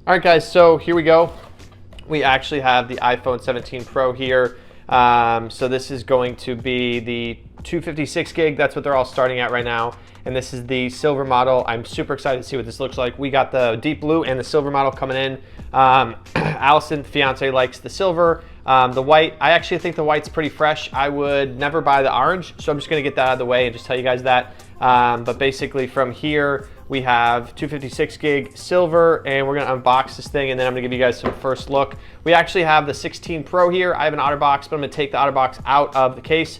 All right, guys, so here we go. We actually have the iPhone 17 Pro here. So this is going to be the 256 gig. That's what they're all starting at right now. And this is the silver model. I'm super excited to see what this looks like. We got the deep blue and the silver model coming in. Allison, the fiance, likes the silver. The white, I actually think the white's pretty fresh. I would never buy the orange, so I'm just gonna get that out of the way and just tell you guys that. But basically from here, we have 256 gig silver, and we're gonna unbox this thing, and then I'm gonna give you guys some first look. We actually have the 16 Pro here. I have an OtterBox, but I'm gonna take the OtterBox out of the case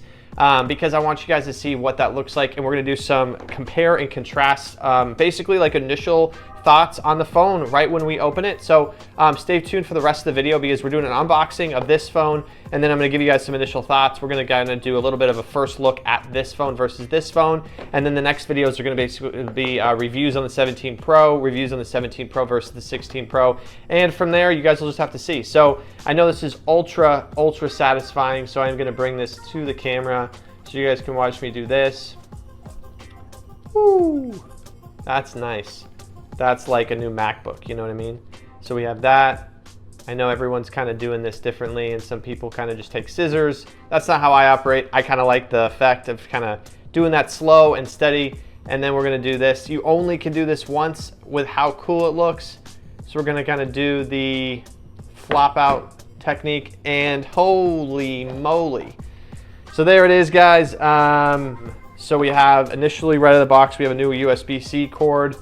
because I want you guys to see what that looks like, and we're gonna do some compare and contrast, basically like initial thoughts on the phone right when we open it. So stay tuned for the rest of the video because we're doing an unboxing of this phone, and then I'm gonna give you guys some initial thoughts. We're gonna kind of do a little bit of a first look at this phone versus this phone, and then the next videos are gonna basically be reviews on the 17 Pro, reviews on the 17 Pro versus the 16 Pro, and from there you guys will just have to see. So I know this is ultra satisfying, so I'm gonna bring this to the camera so you guys can watch me do this. Woo, that's nice. That's like a new MacBook, you know what I mean? So we have that. I know everyone's kind of doing this differently, and some people kind of just take scissors. That's not how I operate. I kind of like the effect of kind of doing that slow and steady, and then we're gonna do this. You only can do this once with how cool it looks. So we're gonna kind of do the flop out technique, and holy moly. So there it is, guys. So we have initially right out of the box, we have a new USB-C cord,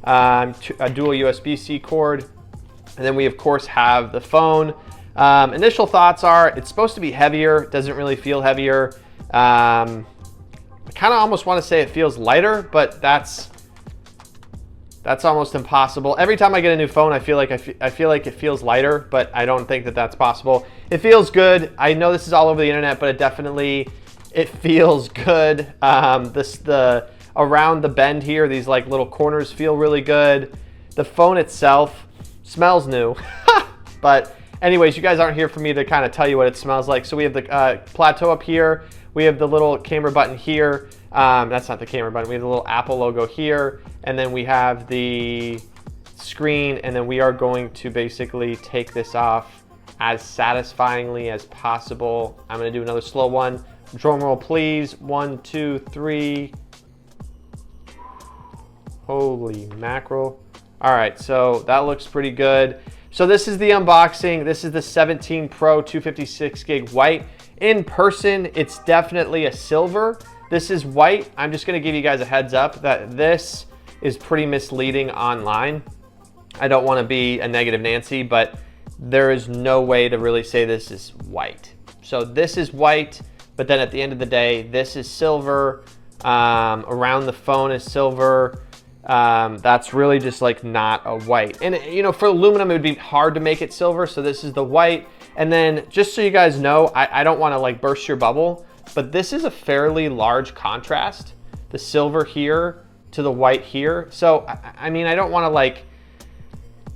a dual USB-C cord, and then we of course have the phone. Initial thoughts are it's supposed to be heavier, doesn't really feel heavier. I kind of almost want to say it feels lighter, but that's almost impossible. Every time I get a new phone, I feel like it feels lighter, but I don't think that that's possible. It feels good. I know this is all over the internet, but it feels good. The around the bend here, these like little corners feel really good. The phone itself smells new. But anyways, you guys aren't here for me to kind of tell you what it smells like. So we have the plateau up here. We have the little camera button here. That's not the camera button. We have the little Apple logo here. And then we have the screen. And then we are going to basically take this off as satisfyingly as possible. I'm gonna do another slow one. Drum roll, please. 1, 2, 3. Holy mackerel. All right, so that looks pretty good. So this is the unboxing. This is the 17 Pro 256 gig white. In person, it's definitely a silver. This is white. I'm just gonna give you guys a heads up that this is pretty misleading online. I don't wanna be a negative Nancy, but there is no way to really say this is white. So this is white, but then at the end of the day, this is silver. Around the phone is silver. That's really just like not a white. And you know, for aluminum, it would be hard to make it silver. So this is the white. And then just so you guys know, I don't want to like burst your bubble, but this is a fairly large contrast, the silver here to the white here. So, I mean, I don't want to like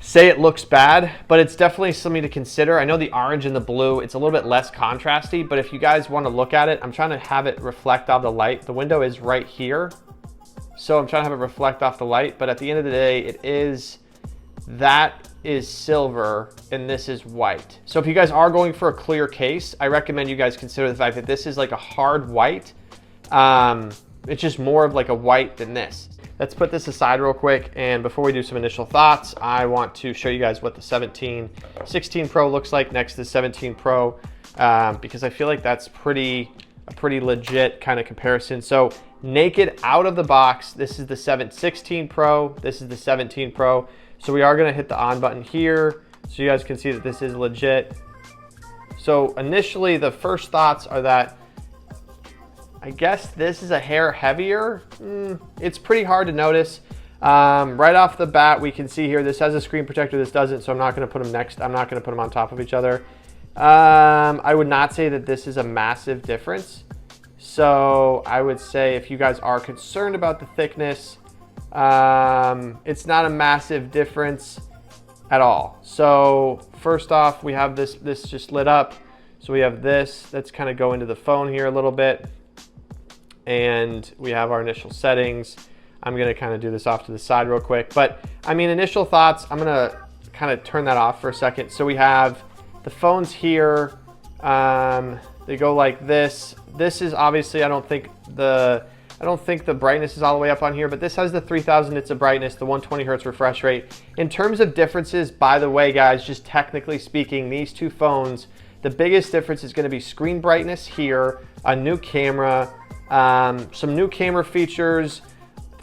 say it looks bad, but it's definitely something to consider. I know the orange and the blue, it's a little bit less contrasty, but if you guys want to look at it, I'm trying to have it reflect off the light. The window is right here. So I'm trying to have it reflect off the light, but at the end of the day, that is silver and this is white. So if you guys are going for a clear case, I recommend you guys consider the fact that this is like a hard white. It's just more of like a white than this. Let's put this aside real quick, and before we do some initial thoughts, I want to show you guys what the 16 Pro looks like next to the 17 Pro, because I feel like that's a pretty legit kind of comparison. So naked out of the box, this is the 16 Pro, this is the 17 Pro. So we are gonna hit the on button here so you guys can see that this is legit. So initially the first thoughts are that I guess this is a hair heavier. It's pretty hard to notice. Right off the bat, we can see here, this has a screen protector, this doesn't, so I'm not gonna put them I'm not gonna put them on top of each other. I would not say that this is a massive difference. So I would say if you guys are concerned about the thickness, it's not a massive difference at all. So first off, we have this just lit up. So we have this, let's kind of go into the phone here a little bit. And we have our initial settings. I'm gonna kind of do this off to the side real quick. But I mean, initial thoughts, I'm gonna kind of turn that off for a second. So we have the phones here. They go like this. This is obviously, I don't think the brightness is all the way up on here, but this has the 3000 nits of brightness, the 120 hertz refresh rate. In terms of differences, by the way, guys, just technically speaking, these two phones, the biggest difference is going to be screen brightness here, a new camera, some new camera features,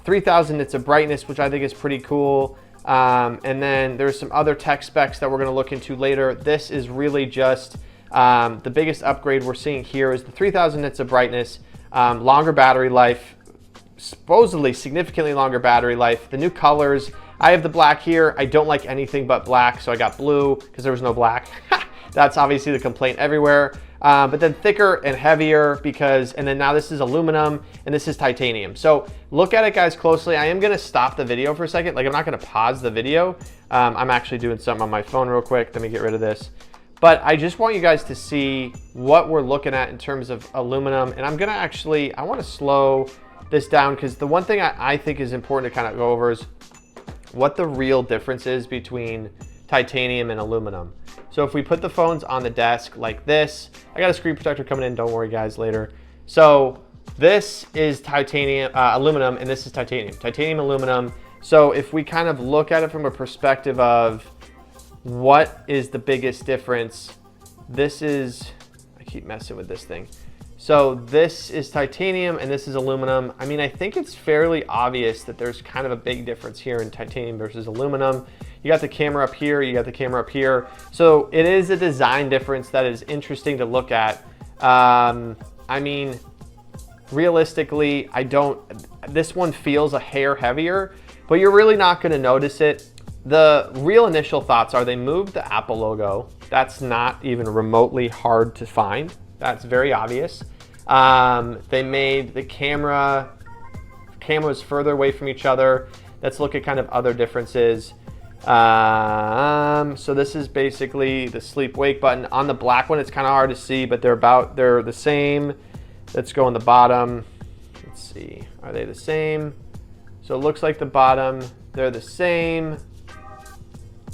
3000 nits of brightness, which I think is pretty cool. And then there's some other tech specs that we're going to look into later. This is really just the biggest upgrade we're seeing here is the 3000 nits of brightness, longer battery life, supposedly significantly longer battery life. The new colors, I have the black here. I don't like anything but black, so I got blue because there was no black. That's obviously the complaint everywhere. But then thicker and heavier and then now this is aluminum and this is titanium. So look at it, guys, closely. I am gonna stop the video for a second. Like, I'm not gonna pause the video. I'm actually doing something on my phone real quick. Let me get rid of this. But I just want you guys to see what we're looking at in terms of aluminum. And I'm gonna I wanna slow this down because the one thing I think is important to kind of go over is what the real difference is between titanium and aluminum. So if we put the phones on the desk like this, I got a screen protector coming in, don't worry guys, later. So this is titanium, aluminum, and this is titanium, aluminum. So if we kind of look at it from a perspective of what is the biggest difference, this is, I keep messing with this thing. So this is titanium and this is aluminum. I mean, I think it's fairly obvious that there's kind of a big difference here in titanium versus aluminum. You got the camera up here, you got the camera up here. So it is a design difference that is interesting to look at. I mean, realistically, this one feels a hair heavier, but you're really not gonna notice it. The real initial thoughts are they moved the Apple logo. That's not even remotely hard to find. That's very obvious. They made the cameras further away from each other. Let's look at kind of other differences. So this is basically the sleep wake button. On the black one, it's kind of hard to see, but they're the same. Let's go on the bottom. Let's see, are they the same? So it looks like the bottom, they're the same,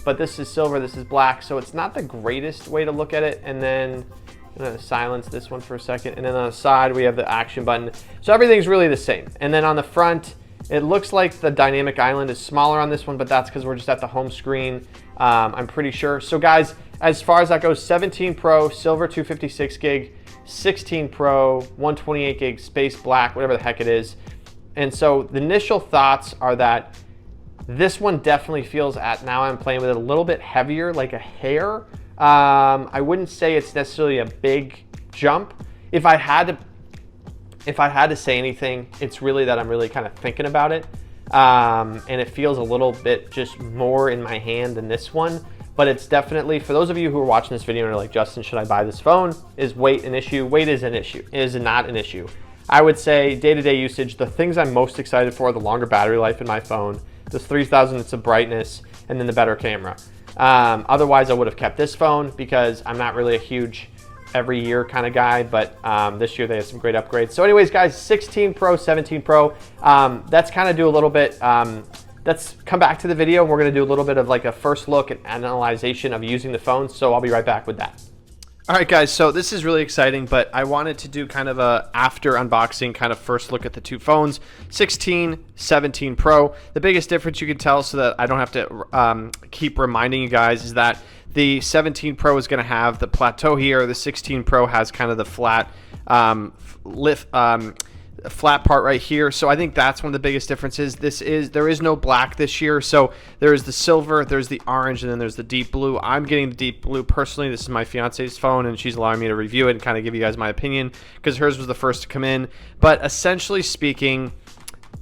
but this is silver, this is black. So it's not the greatest way to look at it. And then I'm gonna silence this one for a second. And then on the side, we have the action button. So everything's really the same. And then on the front, it looks like the dynamic island is smaller on this one, but that's because we're just at the home screen, I'm pretty sure. So guys, as far as that goes, 17 Pro, silver 256 gig, 16 Pro, 128 gig, space black, whatever the heck it is. And so the initial thoughts are that this one definitely feels, now I'm playing with it, a little bit heavier, like a hair. I wouldn't say it's necessarily a big jump. If I had to say anything, it's really that I'm really kind of thinking about it. And it feels a little bit just more in my hand than this one. But it's definitely, for those of you who are watching this video and are like, Justin, should I buy this phone? Is weight an issue? Weight is an issue, is not an issue. I would say day-to-day usage, the things I'm most excited for are the longer battery life in my phone, the 3000 nits of brightness, and then the better camera. Otherwise, I would have kept this phone because I'm not really a huge every year kind of guy, but this year they had some great upgrades. So anyways, guys, 16 Pro, 17 Pro, let's kind of do a little bit, let's come back to the video. We're gonna do a little bit of like a first look and analyzation of using the phone. So I'll be right back with that. All right, guys, so this is really exciting, but I wanted to do kind of a after unboxing kind of first look at the two phones, 16, 17 Pro. The biggest difference you can tell, so that I don't have to keep reminding you guys, is that the 17 Pro is going to have the plateau here. The 16 Pro has kind of the flat flat part right here. So I think that's one of the biggest differences. There is no black this year. So there is the silver, there's the orange, and then there's the deep blue. I'm getting the deep blue personally. This is my fiance's phone, and she's allowing me to review it and kind of give you guys my opinion because hers was the first to come in. But essentially speaking,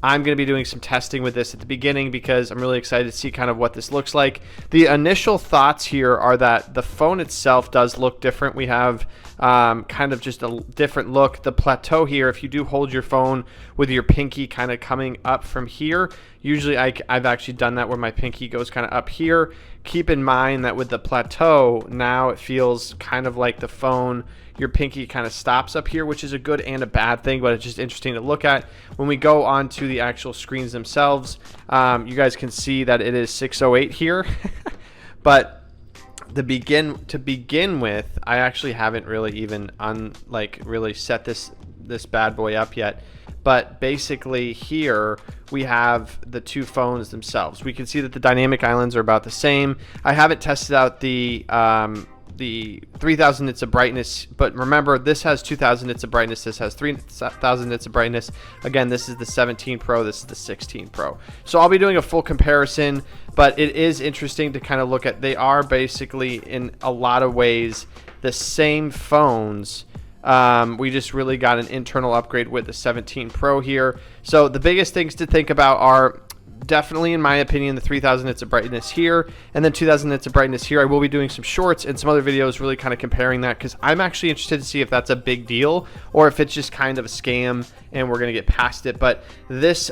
I'm going to be doing some testing with this at the beginning because I'm really excited to see kind of what this looks like. The initial thoughts here are that the phone itself does look different. We have kind of just a different look. The plateau here, if you do hold your phone with your pinky kind of coming up from here, usually I've actually done that where my pinky goes kind of up here. Keep in mind that with the plateau, now it feels kind of like the phone, your pinky kind of stops up here, which is a good and a bad thing, but it's just interesting to look at. When we go on to the actual screens themselves, you guys can see that it is 608 here. But to begin with, I actually haven't really even really set this bad boy up yet. But basically here we have the two phones themselves. We can see that the dynamic islands are about the same. I haven't tested out the 3000 nits of brightness, but remember, this has 2000 nits of brightness, this has 3000 nits of brightness. Again, this is the 17 Pro, this is the 16 Pro. So I'll be doing a full comparison, but it is interesting to kind of look at, they are basically in a lot of ways the same phones. We just really got an internal upgrade with the 17 Pro here. So the biggest things to think about are definitely, in my opinion, the 3000 nits of brightness here and then 2000 nits of brightness here. I will be doing some shorts and some other videos really kind of comparing that, because I'm actually interested to see if that's a big deal or if it's just kind of a scam and we're going to get past it. But this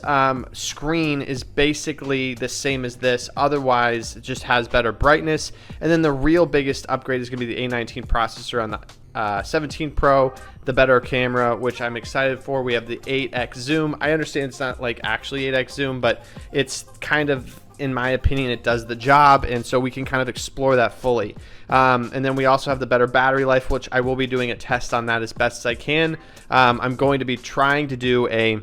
screen is basically the same as this. Otherwise, it just has better brightness. And then the real biggest upgrade is going to be the A19 processor on the 17 Pro, the better camera, which I'm excited for. We have the 8x zoom. I understand it's not like actually 8x zoom, but it's kind of, in my opinion, it does the job, and so we can kind of explore that fully. And then we also have the better battery life, which I will be doing a test on that as best as I can. I'm going to be trying to do a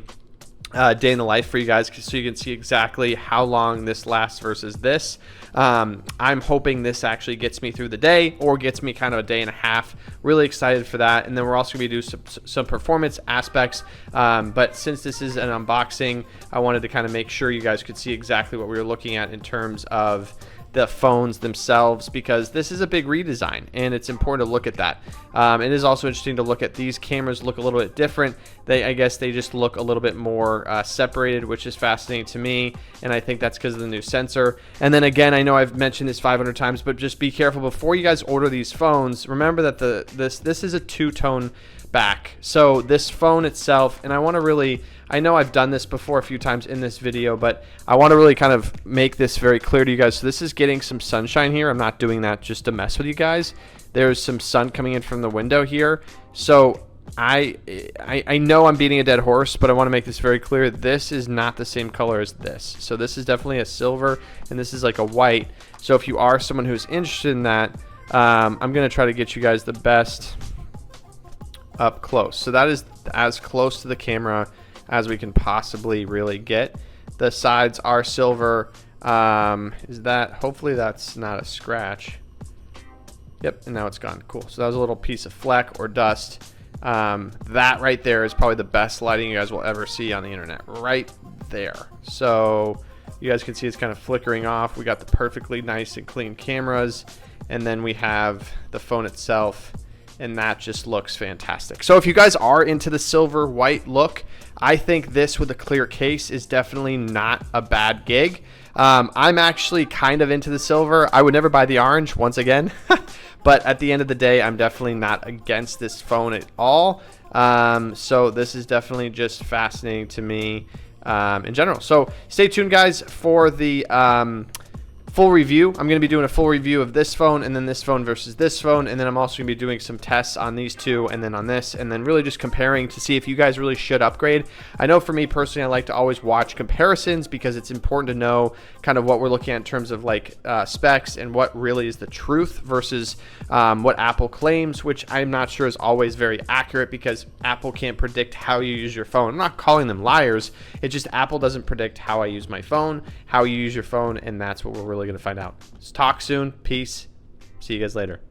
day in the life for you guys, so you can see exactly how long this lasts versus this. I'm hoping this actually gets me through the day or gets me kind of a day and a half. Really excited for that. And then we're also going to do some performance aspects. But since this is an unboxing, I wanted to kind of make sure you guys could see exactly what we were looking at in terms of the phones themselves, because this is a big redesign and it's important to look at that. It is also interesting to look at these cameras look a little bit different. I guess they just look a little bit more separated, which is fascinating to me, and I think that's because of the new sensor. And then again, I know I've mentioned this 500 times, but just be careful before you guys order these phones. Remember that this is a two-tone back. So this phone itself, and I know I've done this before a few times in this video, but I want to really kind of make this very clear to you guys. So this is getting some sunshine here. I'm not doing that just to mess with you guys. There's some sun coming in from the window here. So I know I'm beating a dead horse, but I want to make this very clear. This is not the same color as this. So this is definitely a silver, and this is like a white. So if you are someone who's interested in that, I'm going to try to get you guys the best up close. So that is as close to the camera as we can possibly really get. The sides are silver. Hopefully that's not a scratch. Yep, and now it's gone. Cool. So that was a little piece of fleck or dust. That right there is probably the best lighting you guys will ever see on the internet. Right there. So you guys can see it's kind of flickering off. We got the perfectly nice and clean cameras, and then we have the phone itself, and that just looks fantastic. So if you guys are into the silver white look, I think this with a clear case is definitely not a bad gig. I'm actually kind of into the silver. I would never buy the orange once again, but at the end of the day, I'm definitely not against this phone at all. So this is definitely just fascinating to me in general. So stay tuned, guys, for the full review. I'm going to be doing a full review of this phone and then this phone versus this phone, and then I'm also going to be doing some tests on these two and then on this, and then really just comparing to see if you guys really should upgrade. I know for me personally, I like to always watch comparisons because it's important to know kind of what we're looking at in terms of like specs and what really is the truth versus what Apple claims, which I'm not sure is always very accurate, because Apple can't predict how you use your phone. I'm not calling them liars. It's just Apple doesn't predict how I use my phone, how you use your phone, and that's what we're really going to find out. Let's talk soon. Peace. See you guys later.